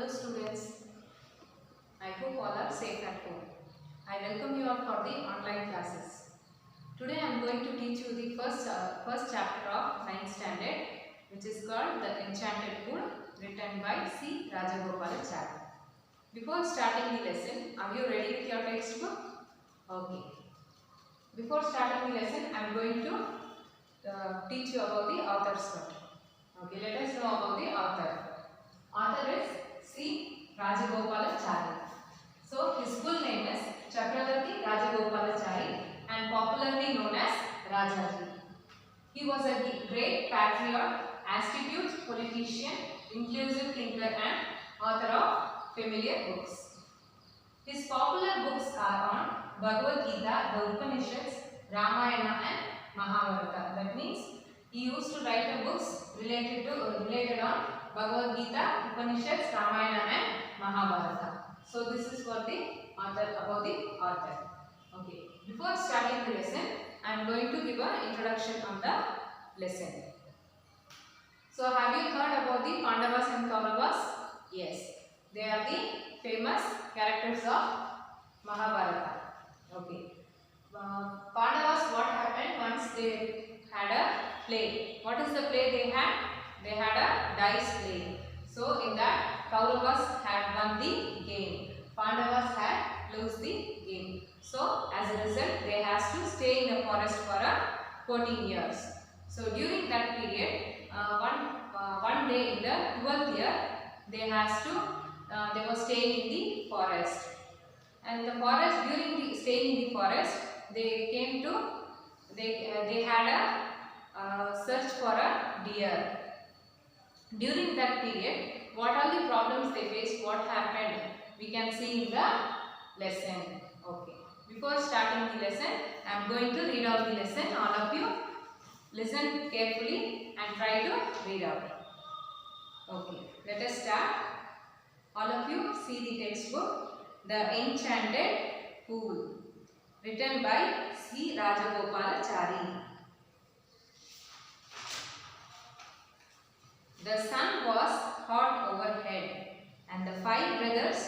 Hello students, I hope all are safe at home. I welcome you all for the online classes. Today I am going to teach you the first chapter of 9th standard, which is called The Enchanted Pool, written by C. Rajagopalachari. Before starting the lesson, are you ready with your textbook? Okay. Before starting the lesson, I am going to teach you about the author's note. Okay, let us know about the author. Author is C. Rajagopalachari. So his full name is Chakravarti Rajagopalachari and popularly known as Rajaji. He was a great patriot, astute politician, inclusive thinker and author of familiar books. His popular books are on Bhagavad Gita, the Upanishads, Ramayana and Mahabharata. That means he used to write books related on Bhagavad Gita, Upanishads, Ramayana and Mahabharata. So this is for the author, about the author. Okay. Before starting the lesson, I am going to give an introduction on the lesson. So have you heard about the Pandavas and Kauravas? Yes. They are the famous characters of Mahabharata. Okay. Pandavas, what happened once they had a play? What is the play they had? They had a dice play. So in that, Kauravas had won the game. Pandavas had lost the game. So as a result, they has to stay in the forest for 14 years. So during that period, one day in the 12th year, they were staying in the forest. And the forest, during the staying in the forest, they had a search for a deer. During that period, what are the problems they faced, what happened, we can see in the lesson. Okay. Before starting the lesson, I am going to read out the lesson. All of you listen carefully and try to read out. Okay. Let us start. All of you see the textbook, The Enchanted Pool, written by C. Rajagopalachari. The sun was hot overhead, and the 5 brothers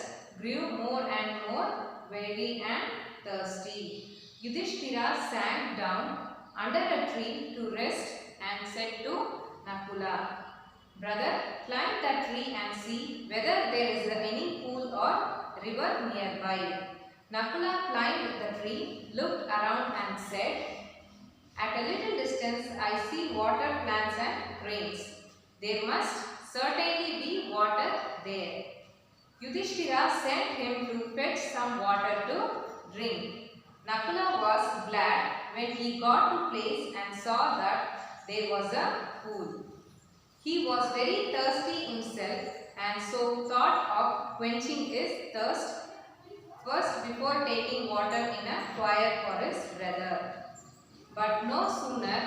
grew more and more weary and thirsty. Yudhishthira sank down under a tree to rest and said to Nakula, "Brother, climb that tree and see whether there is any pool or river nearby." Nakula climbed the tree, looked around and said, "At a little distance I see water plants and cranes. There must certainly be water there." Yudhishthira sent him to fetch some water to drink. Nakula was glad when he got to place and saw that there was a pool. He was very thirsty himself and so thought of quenching his thirst first before taking water in a quire for his brother. But no sooner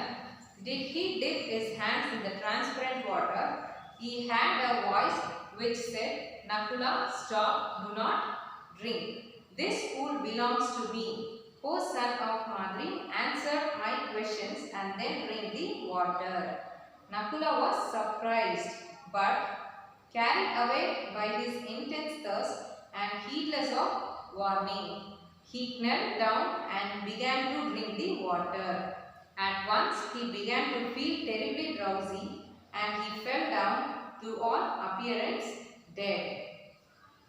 did he dip his hands in the transparent water, he had a voice which said, "Nakula, stop, do not drink. This pool belongs to me. O son of Madri, answer my questions and then drink the water." Nakula was surprised, but carried away by his intense thirst and heedless of warning, he knelt down and began to drink the water. At once he began to feel terribly drowsy and he fell down to all appearance dead.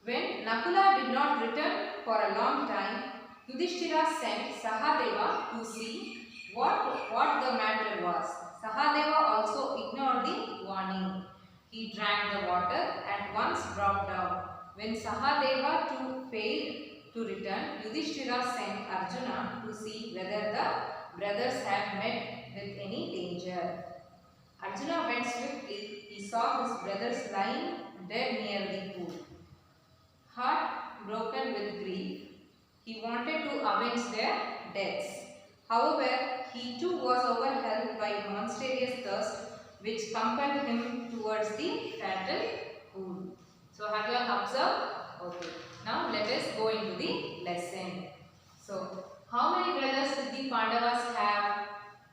When Nakula did not return for a long time, Yudhishthira sent Sahadeva to see what the matter was. Sahadeva also ignored the warning. He drank the water and once dropped down. When Sahadeva too failed to return, Yudhishthira sent Arjuna to see whether the brothers had met with any danger. Arjuna went swiftly. He saw his brothers lying dead near the pool. Heart broken with grief, he wanted to avenge their deaths. However, he too was overwhelmed by monstrous thirst which compelled him towards the fatal pool. So have you all observed? Okay. Now let us go into the lesson. So how many brothers did the Pandavas have?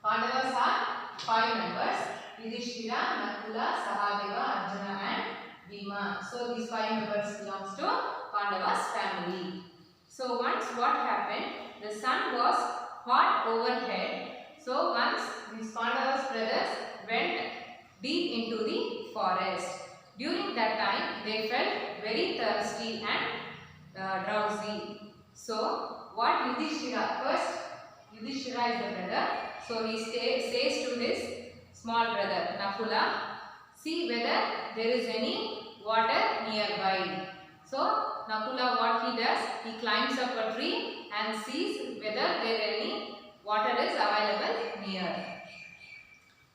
Pandavas are 5 members: Yudhishthira, Nakula, Sahadeva, Arjuna and Bhima. Arjuna. So these 5 members belongs to Pandava's family. So once what happened? The sun was hot overhead. So once these Pandava's brothers went deep into the forest. During that time they felt very thirsty and drowsy. So what Yudhishthira, first Yudhishthira is the brother. So he says to his small brother Nakula, see whether there is any water nearby. So Nakula, what he does, he climbs up a tree and sees whether there any water is available near.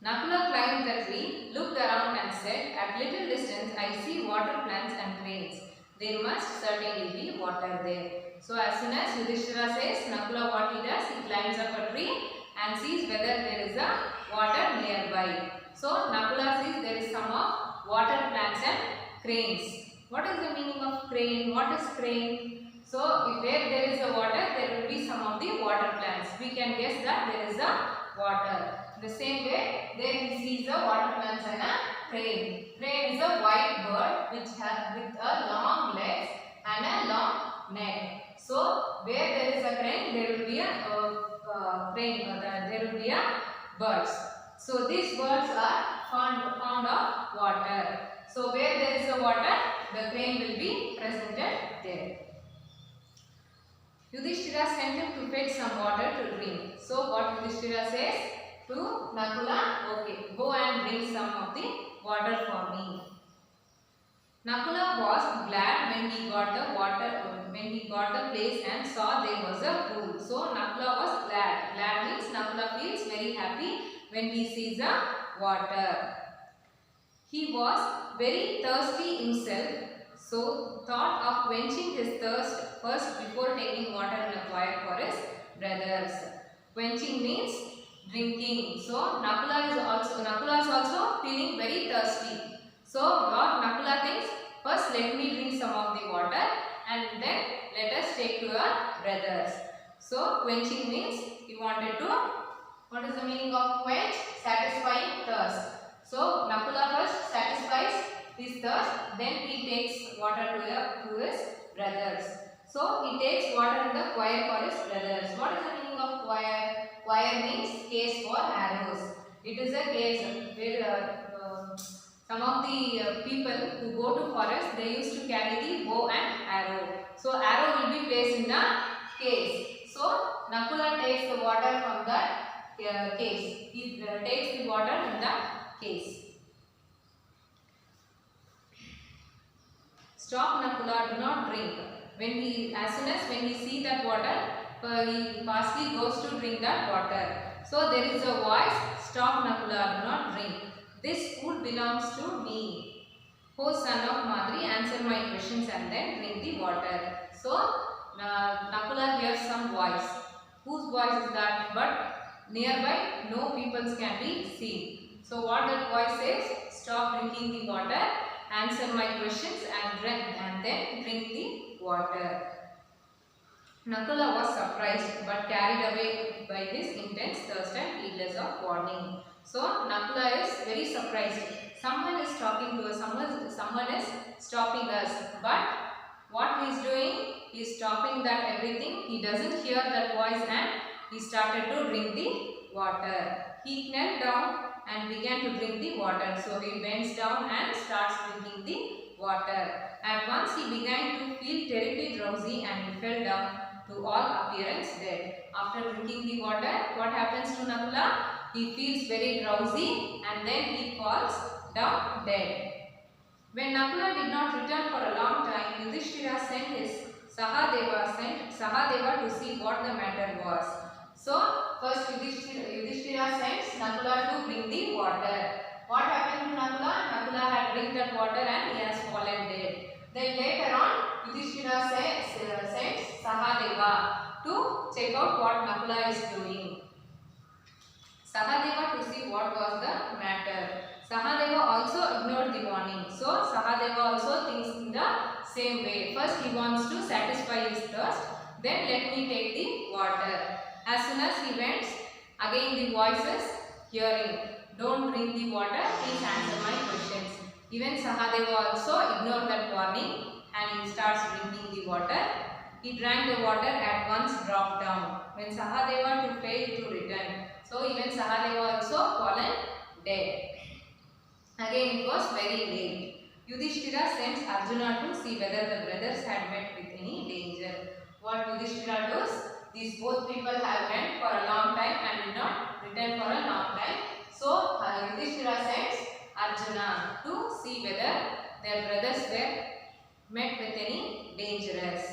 Nakula climbed the tree, looked around and said, at little distance I see water plants and cranes. There must certainly be water there. So as soon as Yudhishthira says, Nakula what he does, he climbs up a tree and sees whether there is a water nearby. So Nakula sees there is some of water plants and cranes. What is the meaning of crane? What is crane? So if where there is a water, there will be some of the water plants. We can guess that there is a water. The same way, there he sees a water plants and a crane. Crane is a white bird which has with a long legs and a long neck. So where there is a crane, there will be a there will be a birds. So these birds are fond of water. So where there is a water, the crane will be presented there. Yudhishthira sent him to fetch some water to drink. So what Yudhishthira says to Nakula, okay, go and bring some of the water for me. Nakula was glad when he got the place and saw there was a pool. So Nakula was glad. Glad means Nakula feels very happy when he sees a water. He was very thirsty himself, so thought of quenching his thirst first before taking water and inquired for his brothers. Quenching means drinking. So Nakula is also feeling very thirsty. So what Nakula thinks, first let me drink some of the water and then let us take to our brothers. So quenching means he wanted to, what is the meaning of quench? Satisfying thirst. So Nakula first satisfies his thirst, then he takes water to his brothers. So he takes water in the choir for his brothers. What is the meaning of choir? Choir means case for arrows. It is a case where some of the people who go to forest, they used to carry the bow and arrow. So arrow will be placed in a case. So Nakula takes the water from that case. He takes the water in the case. Stop Nakula, do not drink. As soon as when he see that water, he fastly goes to drink that water. So there is a voice, stop Nakula, do not drink. This food belongs to me. O son of Madri, answer my questions and then drink the water. So Nakula hears some voice. Whose voice is that? But nearby no peoples can be seen. So what that voice says? Stop drinking the water, answer my questions and then drink the water. Nakula was surprised but carried away by his intense thirst and heedless of warning. So Nakula is very surprised. Someone is talking to us, someone is stopping us. But what he is doing? He is stopping that everything. He doesn't hear that voice and he started to drink the water. He knelt down and began to drink the water. So he bends down and starts drinking the water. At once he began to feel terribly drowsy and he fell down to all appearance dead. After drinking the water, what happens to Nakula? He feels very drowsy and then he falls down dead. When Nakula did not return for a long time, Yudhishthira sent his Sahadeva to see what the matter was. So first Yudhishthira sends Nakula to bring the water. What happened to Nakula? Nakula had drink that water and he has fallen dead. Then later on Yudhishthira sends Sahadeva to check out what Nakula is doing. Sahadeva to see what was the matter. Sahadeva also ignored the warning. So Sahadeva also thinks in the same way. First he wants to satisfy his thirst. Then let me take the water. As soon as he went, again the voices hearing. Don't drink the water, please answer my questions. Even Sahadeva also ignored that warning and he starts drinking the water. He drank the water at once dropped down. When Sahadeva failed to return, so even Sahadeva also fallen dead. Again it was very late. Yudhishthira sends Arjuna to see whether the brothers had met with any danger. What Yudhishthira does? These both people have went for a long time and did not return for a long time. So Yudhishthira sends Arjuna to see whether their brothers were met with any dangers.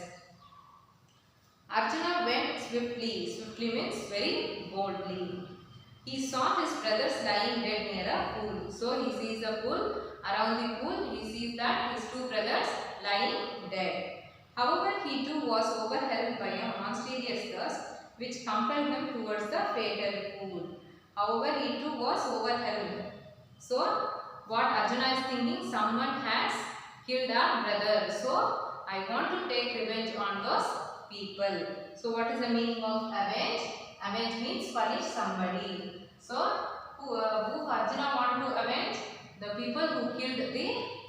Arjuna went swiftly. Swiftly means very boldly. He saw his brothers lying dead near a pool. So he sees a pool. Around the pool, he sees that his two brothers lying dead. However, he too was overwhelmed by a monstrous thirst which compelled him towards the fatal pool. However, he too was overwhelmed. So, what Arjuna is thinking, someone has killed our brother. So, I want to take revenge on those people. So, what is the meaning of avenge? Avenge means punish somebody. So, who Arjuna want to avenge? The people who killed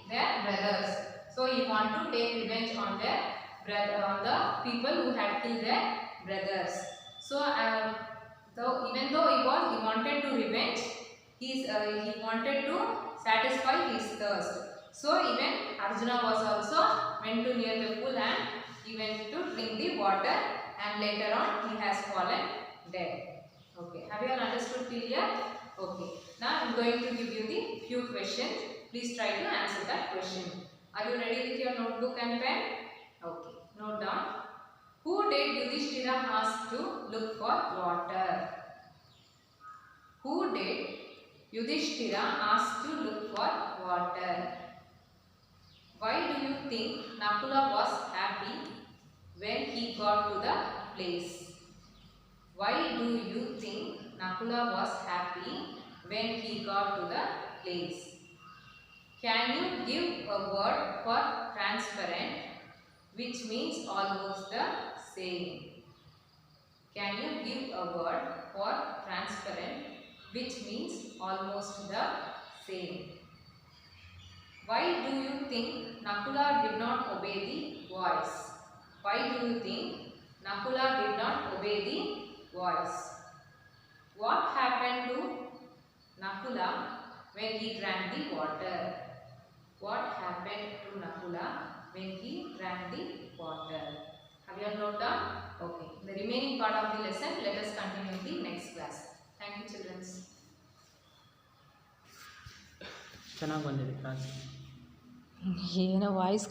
their brothers. So, he want to take revenge on their on the people who had killed their brothers. So, even though he wanted to revenge, he wanted to satisfy his thirst. So, even Arjuna was also went to near the pool and he went to drink the water, and later on he has fallen dead. Okay, have you all understood till here? Okay, now I am going to give you the few questions. Please try to answer that question. Are you ready with your notebook and pen? Okay, note down. Who did Yudhishthira ask to look for water? Who did Yudhishthira ask to look for water? Why do you think Nakula was happy when he got to the place? Why do you think Nakula was happy when he got to the place? Can you give a word for transparent, which means almost the same? Can you give a word for transparent, which means almost the same? Why do you think Nakula did not obey the voice? Why do you think Nakula did not obey the voice? What happened to Nakula when he drank the water? What happened to Nakula when he drank the water? Have you all noted down? Okay. The remaining part of the lesson, let us continue in the next class. Thank you, children. ಚೆನ್ನಾಗಿ ಬಂದಿದೆ class ಏನೋ voice